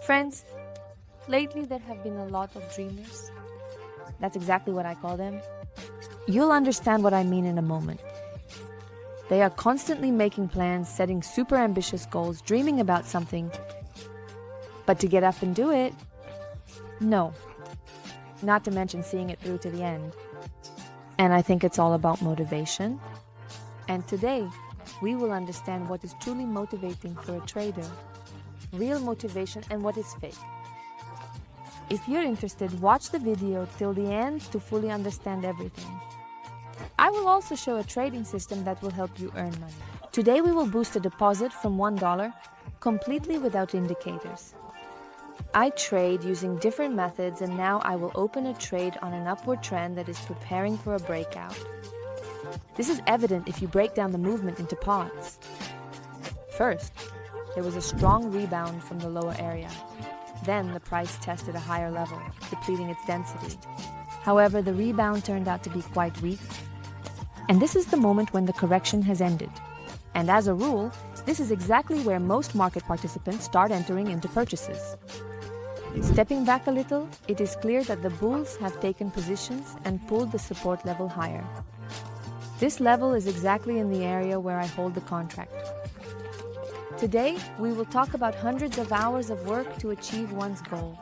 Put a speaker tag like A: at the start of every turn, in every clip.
A: Friends, lately there have been a lot of dreamers. That's exactly what I call them. You'll understand what I mean in a moment. They are constantly making plans, setting super ambitious goals, dreaming about something. But to get up and do it, no. Not to mention seeing it through to the end. And I think it's all about motivation. And today, we will understand what is truly motivating for a trader, real motivation, and what is fake. If you're interested, watch the video till the end to fully understand everything. I will also show a trading system that will help you earn money. Today we will boost a deposit from $1 completely without indicators. I trade using different methods, and now I will open a trade on an upward trend that is preparing for a breakout. This is evident if you break down the movement into parts. First, there was a strong rebound from the lower area. Then the price tested a higher level, depleting its density. However, the rebound turned out to be quite weak. And this is the moment when the correction has ended. And as a rule, this is exactly where most market participants start entering into purchases. Stepping back a little, it is clear that the bulls have taken positions and pulled the support level higher. This level is exactly in the area where I hold the contract. Today, we will talk about hundreds of hours of work to achieve one's goal.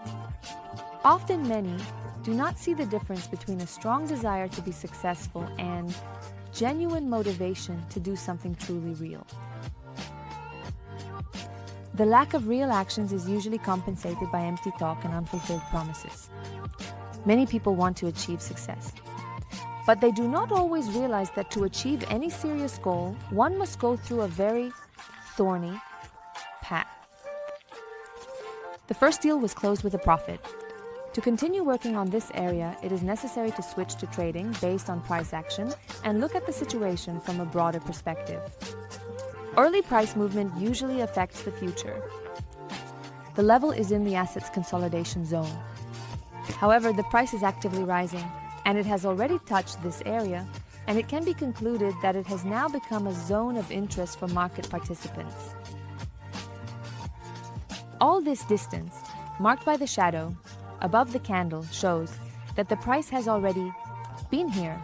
A: Often many do not see the difference between a strong desire to be successful and genuine motivation to do something truly real. The lack of real actions is usually compensated by empty talk and unfulfilled promises. Many people want to achieve success, but they do not always realize that to achieve any serious goal, one must go through a very thorny path. The first deal was closed with a profit. To continue working on this area, it is necessary to switch to trading based on price action and look at the situation from a broader perspective. Early price movement usually affects the future. The level is in the asset's consolidation zone. However, the price is actively rising, and it has already touched this area, and it can be concluded that it has now become a zone of interest for market participants. All this distance, marked by the shadow above the candle, shows that the price has already been here.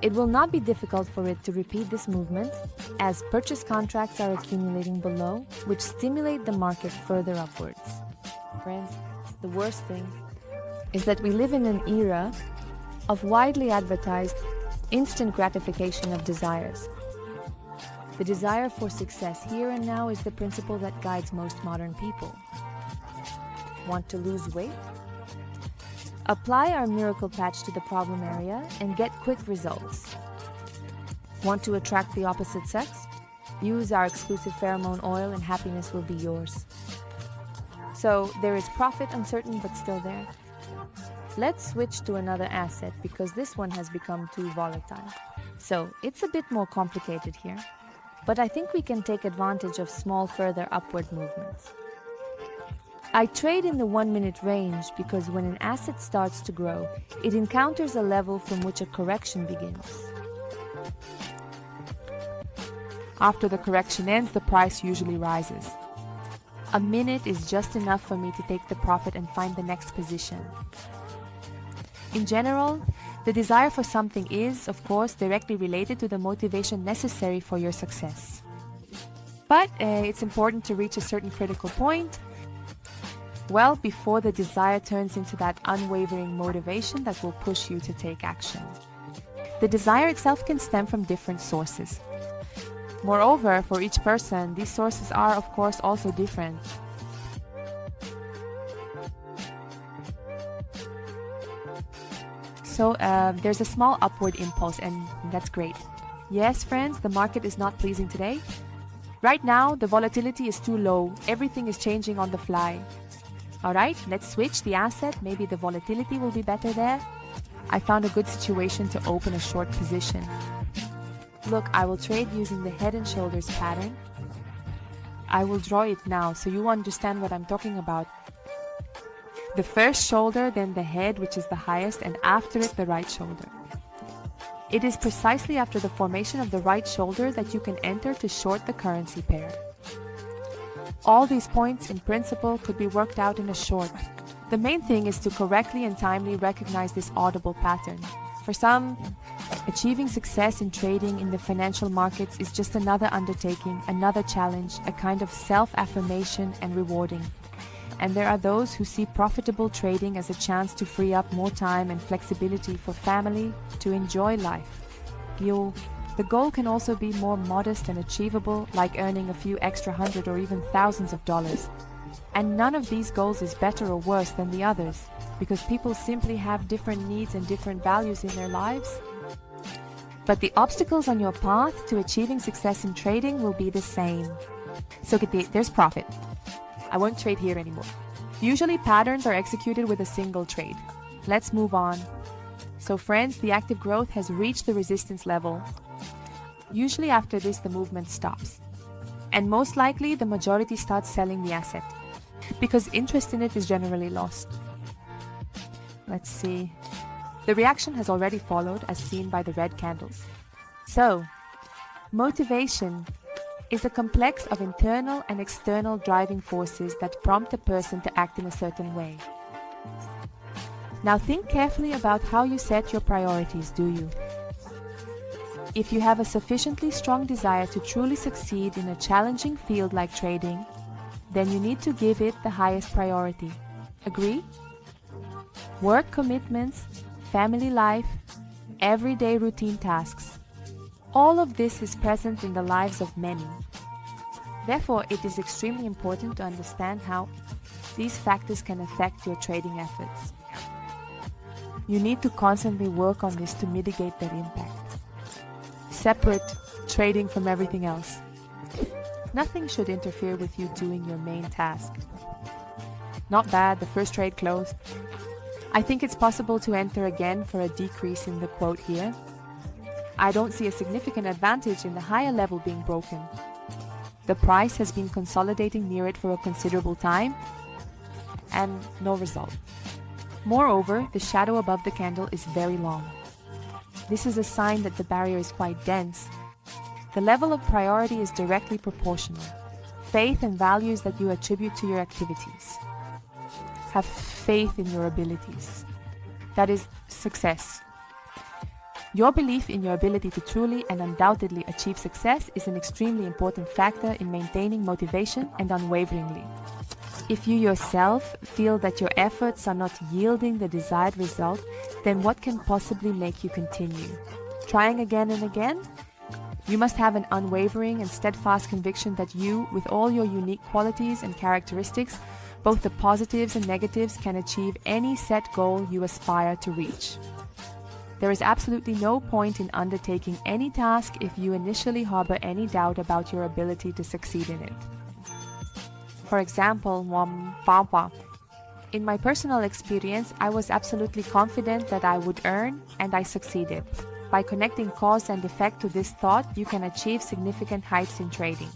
A: It will not be difficult for it to repeat this movement, as purchase contracts are accumulating below, which stimulate the market further upwards. Friends, the worst thing is that we live in an era of widely advertised instant gratification of desires. The desire for success here and now is the principle that guides most modern people. Want to lose weight? Apply our miracle patch to the problem area and get quick results. Want to attract the opposite sex? Use our exclusive pheromone oil and happiness will be yours. So there is profit uncertain but still there. Let's switch to another asset because this one has become too volatile. So it's a bit more complicated here, but I think we can take advantage of small further upward movements. I trade in the 1-minute range because when an asset starts to grow, it encounters a level from which a correction begins. After the correction ends, the price usually rises. A minute is just enough for me to take the profit and find the next position. In general, the desire for something is, of course, directly related to the motivation necessary for your success. But it's important to reach a certain critical point, well before the desire turns into that unwavering motivation that will push you to take action. The desire itself can stem from different sources. Moreover, for each person, these sources are, of course, also different. So there's a small upward impulse, and that's great. Yes, friends, the market is not pleasing today. Right now, the volatility is too low. Everything is changing on the fly. Alright, let's switch the asset. Maybe the volatility will be better there. I found a good situation to open a short position. Look, I will trade using the head and shoulders pattern. I will draw it now so you understand what I'm talking about. The first shoulder, then the head, which is the highest, and after it the right shoulder. It is precisely after the formation of the right shoulder that you can enter to short the currency pair. All these points in principle could be worked out in a short. The main thing is to correctly and timely recognize this audible pattern. For some, achieving success in trading in the financial markets is just another undertaking, another challenge, a kind of self-affirmation and rewarding. And there are those who see profitable trading as a chance to free up more time and flexibility for family, to enjoy life. The goal can also be more modest and achievable, like earning a few extra hundred or even thousands of dollars. And none of these goals is better or worse than the others, because people simply have different needs and different values in their lives. But the obstacles on your path to achieving success in trading will be the same. So there's profit. I won't trade here anymore. Usually patterns are executed with a single trade. Let's move on. So friends, the active growth has reached the resistance level. Usually after this, the movement stops. And most likely, the majority starts selling the asset, because interest in it is generally lost. Let's see. The reaction has already followed, as seen by the red candles. So, motivation is a complex of internal and external driving forces that prompt a person to act in a certain way. Now think carefully about how you set your priorities, do you? If you have a sufficiently strong desire to truly succeed in a challenging field like trading, then you need to give it the highest priority. Agree? Work commitments, family life, everyday routine tasks. All of this is present in the lives of many. Therefore, it is extremely important to understand how these factors can affect your trading efforts. You need to constantly work on this to mitigate their impact. Separate trading from everything else. Nothing should interfere with you doing your main task. Not bad, the first trade closed. I think it's possible to enter again for a decrease in the quote here. I don't see a significant advantage in the higher level being broken. The price has been consolidating near it for a considerable time, and no result. Moreover, the shadow above the candle is very long. This is a sign that the barrier is quite dense. The level of priority is directly proportional. Faith and values that you attribute to your activities. Have faith in your abilities. That is success. Your belief in your ability to truly and undoubtedly achieve success is an extremely important factor in maintaining motivation and unwaveringly. If you yourself feel that your efforts are not yielding the desired result, then what can possibly make you continue? Trying again and again? You must have an unwavering and steadfast conviction that you, with all your unique qualities and characteristics, both the positives and negatives, can achieve any set goal you aspire to reach. There is absolutely no point in undertaking any task if you initially harbor any doubt about your ability to succeed in it. For example, in my personal experience, I was absolutely confident that I would earn, and I succeeded. By connecting cause and effect to this thought, you can achieve significant heights in trading.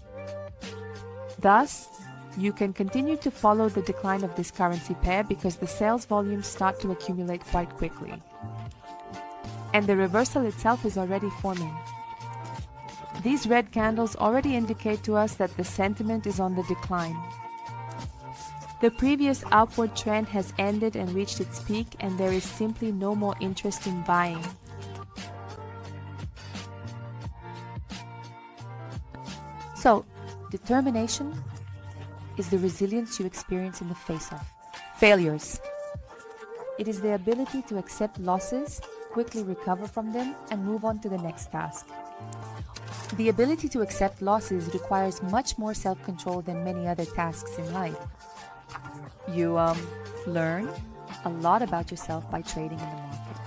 A: Thus, you can continue to follow the decline of this currency pair because the sales volumes start to accumulate quite quickly. And the reversal itself is already forming. These red candles already indicate to us that the sentiment is on the decline. The previous upward trend has ended and reached its peak, and there is simply no more interest in buying. So, determination is the resilience you experience in the face of failures. It is the ability to accept losses, quickly recover from them, and move on to the next task. The ability to accept losses requires much more self-control than many other tasks in life. You learn a lot about yourself by trading in the market.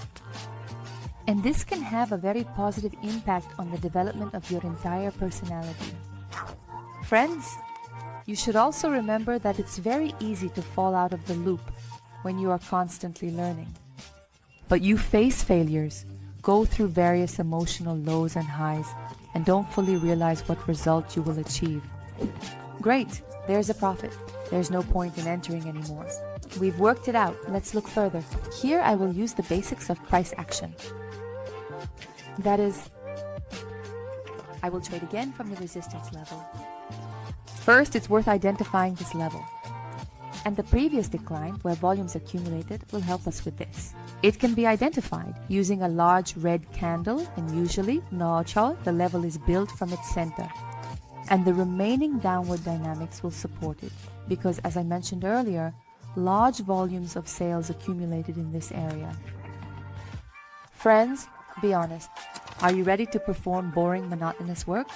A: And this can have a very positive impact on the development of your entire personality. Friends, you should also remember that it's very easy to fall out of the loop when you are constantly learning. But you face failures, go through various emotional lows and highs, and don't fully realize what result you will achieve. Great, there's a profit. There's no point in entering anymore. We've worked it out. Let's look further. Here I will use the basics of price action. That is, I will trade again from the resistance level. First, it's worth identifying this level. And the previous decline, where volumes accumulated, will help us with this. It can be identified using a large red candle, and usually, the level is built from its center. And the remaining downward dynamics will support it, because as I mentioned earlier, large volumes of sales accumulated in this area. Friends, be honest. Are you ready to perform boring, monotonous work?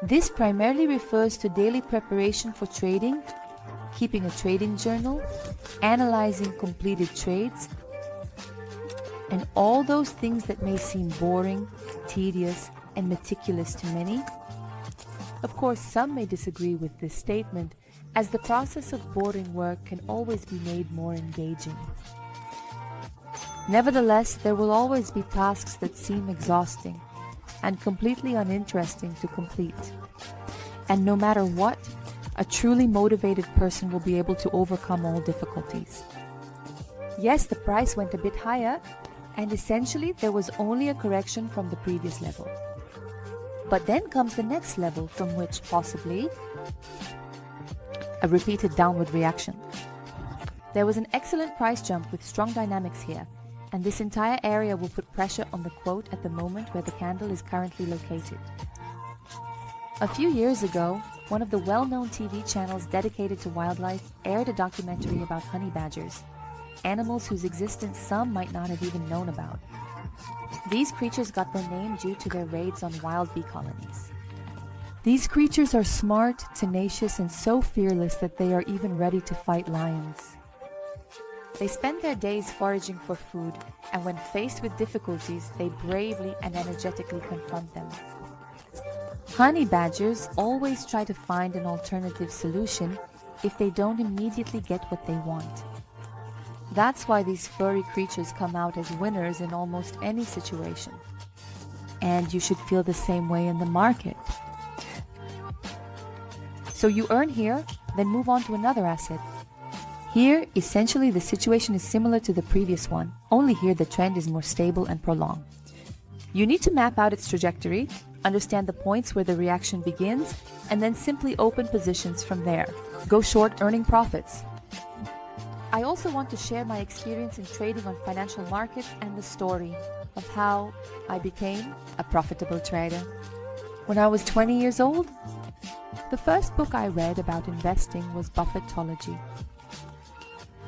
A: This primarily refers to daily preparation for trading, keeping a trading journal, analyzing completed trades, and all those things that may seem boring, tedious, and meticulous to many. Of course, some may disagree with this statement, as the process of boring work can always be made more engaging. Nevertheless, there will always be tasks that seem exhausting and completely uninteresting to complete. And no matter what, a truly motivated person will be able to overcome all difficulties. Yes, the price went a bit higher, and essentially there was only a correction from the previous level. But then comes the next level, from which possibly a repeated downward reaction. There was an excellent price jump with strong dynamics here, and this entire area will put pressure on the quote at the moment where the candle is currently located. A few years ago, one of the well-known TV channels dedicated to wildlife aired a documentary about honey badgers, animals whose existence some might not have even known about. These creatures got their name due to their raids on wild bee colonies. These creatures are smart, tenacious, and so fearless that they are even ready to fight lions. They spend their days foraging for food, and when faced with difficulties, they bravely and energetically confront them. Honey badgers always try to find an alternative solution if they don't immediately get what they want. That's why these furry creatures come out as winners in almost any situation. And you should feel the same way in the market. So you earn here, then move on to another asset. Here, essentially the situation is similar to the previous one, only here the trend is more stable and prolonged. You need to map out its trajectory, understand the points where the reaction begins, and then simply open positions from there. Go short, earning profits. I also want to share my experience in trading on financial markets and the story of how I became a profitable trader. When I was 20 years old, the first book I read about investing was Buffettology,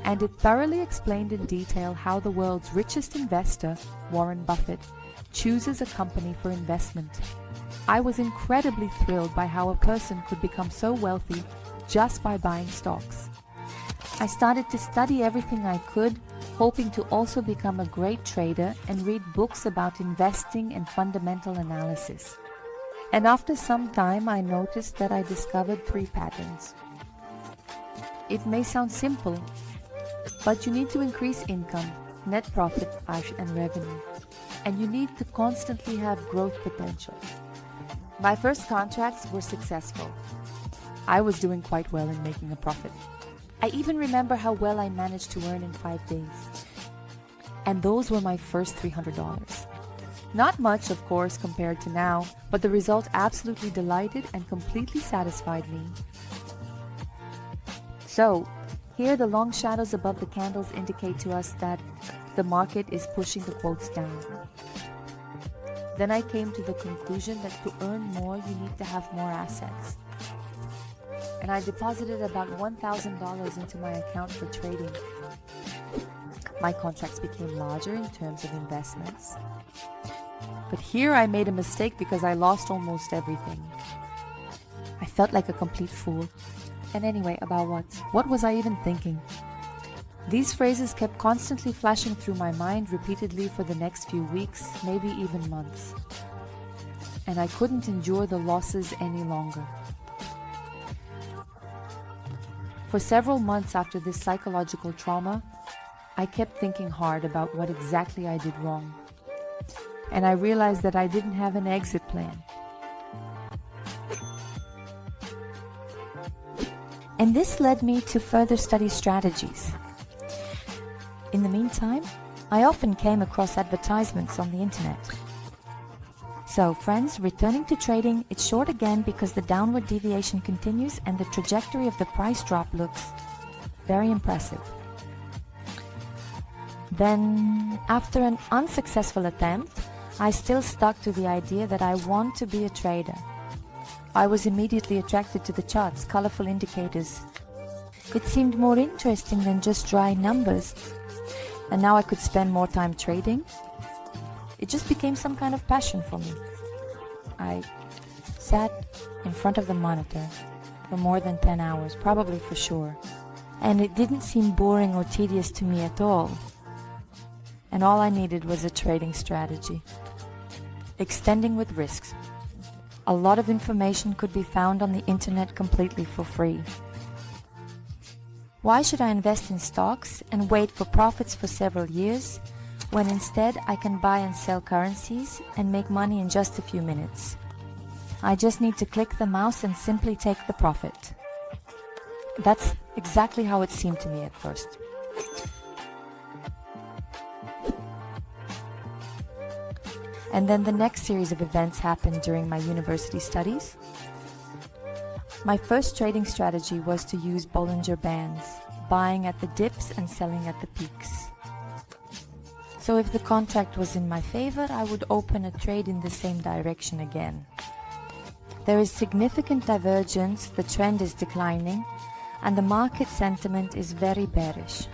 A: and it thoroughly explained in detail how the world's richest investor, Warren Buffett, chooses a company for investment. I was incredibly thrilled by how a person could become so wealthy just by buying stocks. I started to study everything I could, hoping to also become a great trader and read books about investing and fundamental analysis. And after some time, I noticed that I discovered 3 patterns. It may sound simple, but you need to increase income, net profit, and revenue. And you need to constantly have growth potential. My first contracts were successful. I was doing quite well in making a profit. I even remember how well I managed to earn in 5 days. And those were my first $300. Not much, of course, compared to now, but the result absolutely delighted and completely satisfied me. So, here the long shadows above the candles indicate to us that the market is pushing the quotes down. Then I came to the conclusion that to earn more, you need to have more assets. And I deposited about $1,000 into my account for trading. My contracts became larger in terms of investments. But here I made a mistake because I lost almost everything. I felt like a complete fool. And anyway, about what? What was I even thinking? These phrases kept constantly flashing through my mind repeatedly for the next few weeks, maybe even months. And I couldn't endure the losses any longer. For several months after this psychological trauma, I kept thinking hard about what exactly I did wrong. And I realized that I didn't have an exit plan. And this led me to further study strategies. In the meantime, I often came across advertisements on the internet.
B: So friends, returning to trading, it's short again because the downward deviation continues and the trajectory of the price drop looks very impressive. Then, after an unsuccessful attempt, I still stuck to the idea that I want to be a trader. I was immediately attracted to the charts, colorful indicators. It seemed more interesting than just dry numbers. And now I could spend more time trading. It just became some kind of passion for me. I sat in front of the monitor for more than 10 hours, probably for sure. And it didn't seem boring or tedious to me at all. And all I needed was a trading strategy. Extending with risks. A lot of information could be found on the internet completely for free. Why should I invest in stocks and wait for profits for several years, when instead I can buy and sell currencies and make money in just a few minutes? I just need to click the mouse and simply take the profit. That's exactly how it seemed to me at first. And then the next series of events happened during my university studies. My first trading strategy was to use Bollinger Bands, buying at the dips and selling at the peaks. So if the contract was in my favor, I would open a trade in the same direction again. There is significant divergence, the trend is declining, and the market sentiment is very bearish.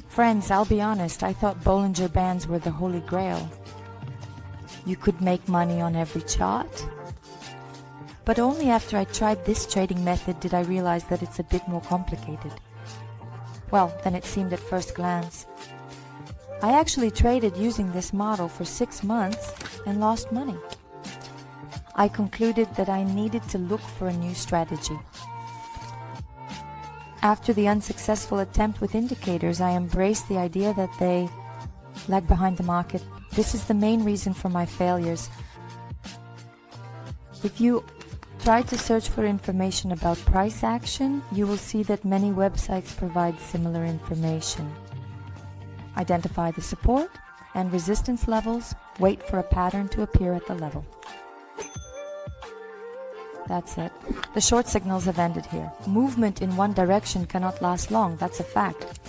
B: Friends, I'll be honest, I thought Bollinger Bands were the holy grail. You could make money on every chart. But only after I tried this trading method did I realize that it's a bit more complicated. Well, than it seemed at first glance. I actually traded using this model for 6 months and lost money. I concluded that I needed to look for a new strategy. After the unsuccessful attempt with indicators, I embraced the idea that they lag behind the market. This is the main reason for my failures. If you try to search for information about price action, you will see that many websites provide similar information. Identify the support and resistance levels, wait for a pattern to appear at the level. That's it. The short signals have ended here. Movement in one direction cannot last long, that's a fact.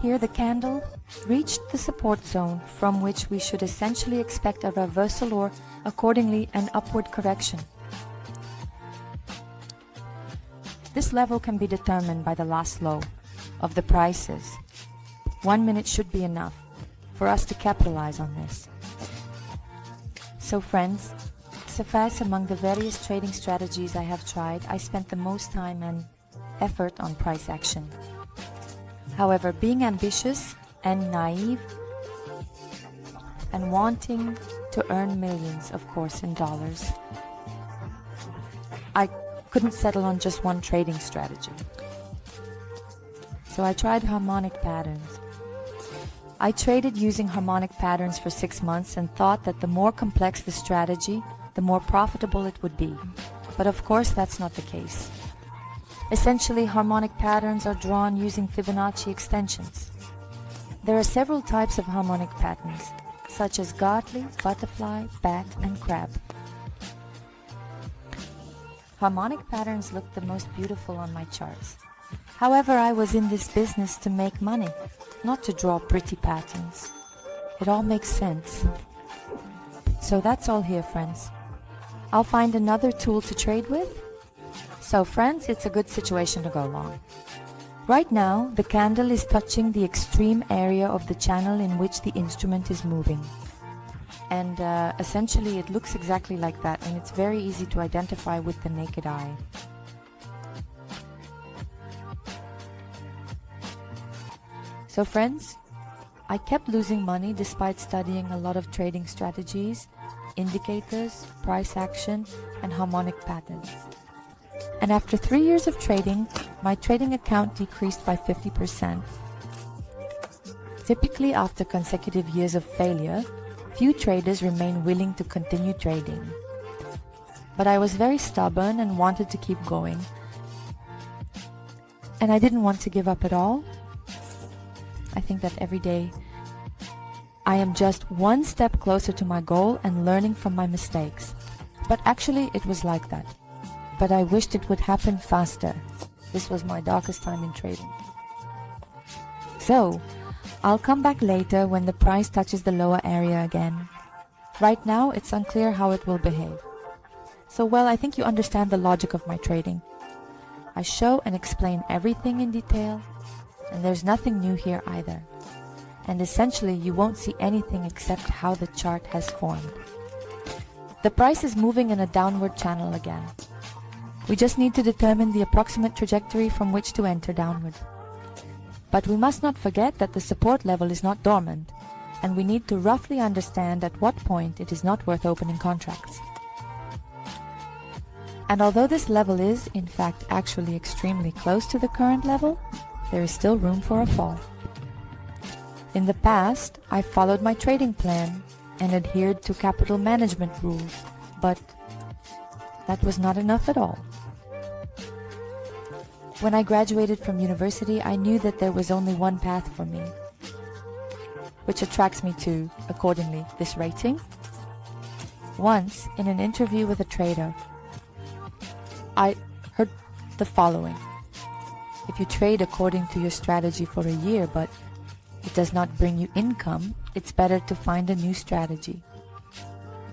B: Here the candle reached the support zone from which we should essentially expect a reversal or, accordingly, an upward correction. This level can be determined by the last low of the prices. 1 minute should be enough for us to capitalize on this. So friends, suffice among the various trading strategies I have tried, I spent the most time and effort on price action. However, being ambitious and naive and wanting to earn millions, of course, in dollars, I couldn't settle on just one trading strategy. So I tried harmonic patterns. I traded using harmonic patterns for 6 months and thought that the more complex the strategy, the more profitable it would be. But of course, that's not the case. Essentially, harmonic patterns are drawn using Fibonacci extensions. There are several types of harmonic patterns, such as Gartley, butterfly, bat, and crab. Harmonic patterns look the most beautiful on my charts. However, I was in this business to make money, not to draw pretty patterns. It all makes sense. So that's all here, friends. I'll find another tool to trade with. So friends, it's a good situation to go long. Right now, the candle is touching the extreme area of the channel in which the instrument is moving. And essentially it looks exactly like that, and it's very easy to identify with the naked eye. So friends, I kept losing money despite studying a lot of trading strategies, indicators, price action, and harmonic patterns. And after 3 years of trading, my trading account decreased by 50%. Typically, after consecutive years of failure, few traders remain willing to continue trading. But I was very stubborn and wanted to keep going. And I didn't want to give up at all. I think that every day I am just one step closer to my goal and learning from my mistakes. But actually, it was like that. But I wished it would happen faster. This was my darkest time in trading. So, I'll come back later when the price touches the lower area again. Right now, it's unclear how it will behave. So, well, I think you understand the logic of my trading. I show and explain everything in detail, and there's nothing new here either. And essentially, you won't see anything except how the chart has formed. The price is moving in a downward channel again. We just need to determine the approximate trajectory from which to enter downward. But we must not forget that the support level is not dormant, and we need to roughly understand at what point it is not worth opening contracts. And although this level is, in fact, actually extremely close to the current level, there is still room for a fall. In the past, I followed my trading plan and adhered to capital management rules, but that was not enough at all. When I graduated from university, I knew that there was only one path for me, which attracts me to, accordingly, this rating. Once, in an interview with a trader, I heard the following: if you trade according to your strategy for a year, but it does not bring you income, it's better to find a new strategy.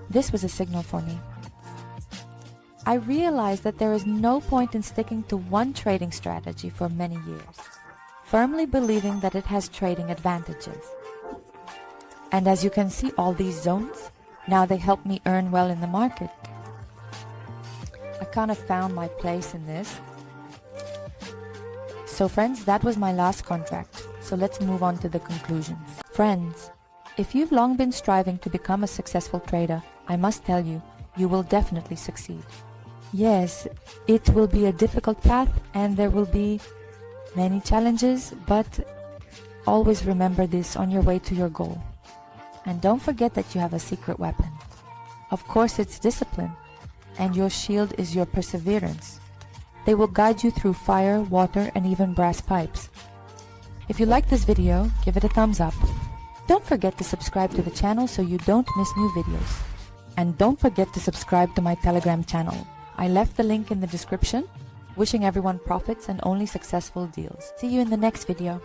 B: This was a signal for me. I realized that there is no point in sticking to one trading strategy for many years, firmly believing that it has trading advantages. And as you can see, all these zones, now they help me earn well in the market. I kind of found my place in this. So friends, that was my last contract. So let's move on to the conclusions. Friends, if you've long been striving to become a successful trader, I must tell you, you will definitely succeed. Yes, it will be a difficult path and there will be many challenges, but always remember this on your way to your goal. And don't forget that you have a secret weapon. Of course, it's discipline, and your shield is your perseverance. They will guide you through fire, water, and even brass pipes. If you like this video, give it a thumbs up. Don't forget to subscribe to the channel so you don't miss new videos. And don't forget to subscribe to my Telegram channel. I left the link in the description. Wishing everyone profits and only successful deals. See you in the next video.